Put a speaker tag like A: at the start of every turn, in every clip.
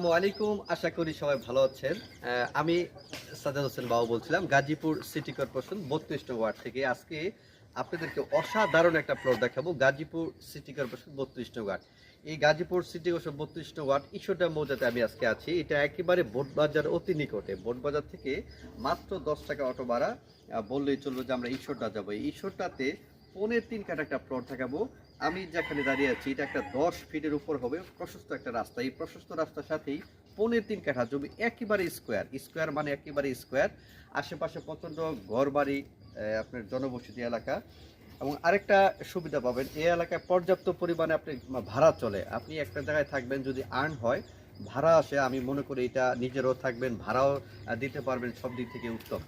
A: আসসালামু আলাইকুম, আশা করি সবাই ভালো আছেন। আমি সাজ্জাদ হোসেন বাবু বলছিলাম গাজীপুর সিটি কর্পোরেশন 32 নং ওয়ার্ড থেকে। আজকে আপনাদেরকে অসাধারণ একটা প্লট দেখাবো। গাজীপুর সিটি কর্পোরেশন 32 নং ওয়ার্ড। এই গাজীপুর সিটি কর্পোরেশন 32 নং ওয়ার্ড ঈশ্বরদা মৌজাতে আমি আজকে আছি। এটা একেবারে বোটবাজার অতি নিকটে। বোটবাজার থেকে মাত্র 10 টাকা অটো ভাড়া বললেই চলবে যে আমরা ঈশ্বরদা যাবো। এই ঈশ্বরদাতে 3.5 কাঠা একটা প্লট দেখাবো। আমি যেখানে দাঁড়িয়ে আছি এটা একটা 10 ফিটের উপর হবে প্রশস্ত একটা রাস্তা। এই প্রশস্ত রাস্তার সাথেই 3.5 কাঠা জমি একেবারে স্কোয়ার মানে একেবারে স্কোয়ার। আশেপাশে প্রচণ্ড ঘরবাড়ি, আপনার জনবসতি এলাকা। এবং আরেকটা সুবিধা পাবেন, এই এলাকায় পর্যাপ্ত পরিমাণে আপনি ভাড়া চলে। আপনি একটা জায়গায় থাকবেন, যদি আর্ন হয় ভাড়া আসে, আমি মনে করি এটা নিজেরও থাকবেন, ভাড়াও দিতে পারবেন, সব দিক থেকে উত্তম।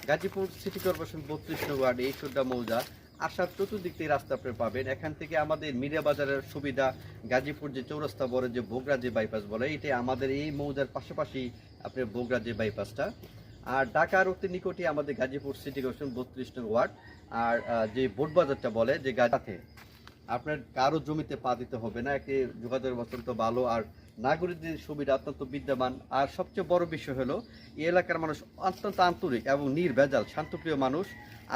A: গাজীপুর সিটি কর্পোরেশন 32 নং ওয়ার্ডে এই সুড্ডা মৌজা আসার চতুর্দিক থেকে রাস্তা আপনি পাবেন। এখান থেকে আমাদের মিডিয়া বাজারের সুবিধা, গাজীপুর যে চৌরাস্তা বলে যে বগুড়া যে বাইপাস বলে, এটাই আমাদের এই মৌজার পাশাপাশি আপনার বগুড়া যে বাইপাসটা। আর ঢাকার অতি নিকটে আমাদের গাজীপুর সিটি কর্পোরেশন 32 নং ওয়ার্ড। আর যে বোটবাজারটা বলে যে গাজাতে আপনার কারো জমিতে পা দিতে হবে না, একে যোগাযোগের অত্যন্ত ভালো। আর নাগরিকদের সুবিধা অত্যন্ত বিদ্যমান। আর সবচেয়ে বড় বিষয় হলো এই এলাকার মানুষ অত্যন্ত আন্তরিক এবং নির্ভেজাল শান্তপ্রিয় মানুষ।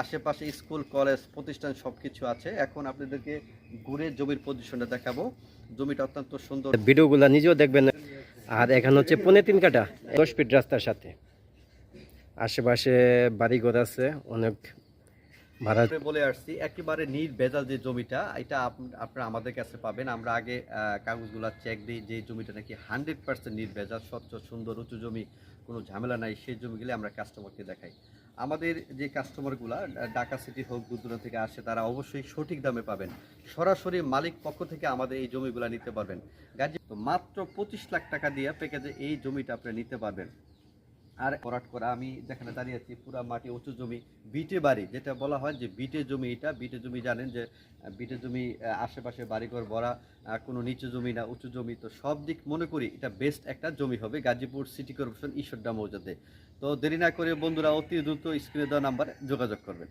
A: আশেপাশে স্কুল কলেজ প্রতিষ্ঠান সব কিছু আছে। এখন আপনাদেরকে ঘুরে জমির পজিশনটা দেখাবো। জমিটা অত্যন্ত সুন্দর,
B: ভিডিওগুলো নিজেও দেখবেন। আর এখানে হচ্ছে 3.5 কাঠা 10 ফিট রাস্তার সাথে আশেপাশে বাড়িঘর আছে অনেক। ভাড়া
A: বলে আসছি একেবারে নির্ভেজাল যে জমিটা, এটা আপনারা আমাদের কাছে পাবেন। আমরা আগে কাগজগুলো চেক দিই, যে জমিটা নাকি 100% নির্ভেজাল, স্বচ্ছ সুন্দর উঁচু জমি, কোনো ঝামেলা নাই, সেই জমিগুলি আমরা কাস্টমারকে দেখাই। আমাদের যে কাস্টমারগুলা ঢাকা সিটি হোক দূর দূরান্ত থেকে আসে, তারা অবশ্যই সঠিক দামে পাবেন। সরাসরি মালিক পক্ষ থেকে আমাদের এই জমিগুলো নিতে পারবেন। গাজী মাত্র 25 লাখ টাকা দিয়ে প্যাকেজে এই জমিটা আপনি নিতে পারবেন। আর ভরাট করা, আমি যেখানে দাঁড়িয়ে আছি পুরা মাটি উঁচু জমি, বিটে বাড়ি যেটা বলা হয় যে বিটে জমি। এটা বিটে জমি, জানেন যে বিটে জমি আশেপাশে বাড়িঘর ভরা, কোনো নিচু জমি না, উঁচু জমি। তো সব দিক মনে করি এটা বেস্ট একটা জমি হবে গাজীপুর সিটি কর্পোরেশন ঈশ্বরদা মৌজাতে। তো দেরি না করে বন্ধুরা অতি দ্রুত স্ক্রিনে দেওয়া নাম্বারে যোগাযোগ করবেন।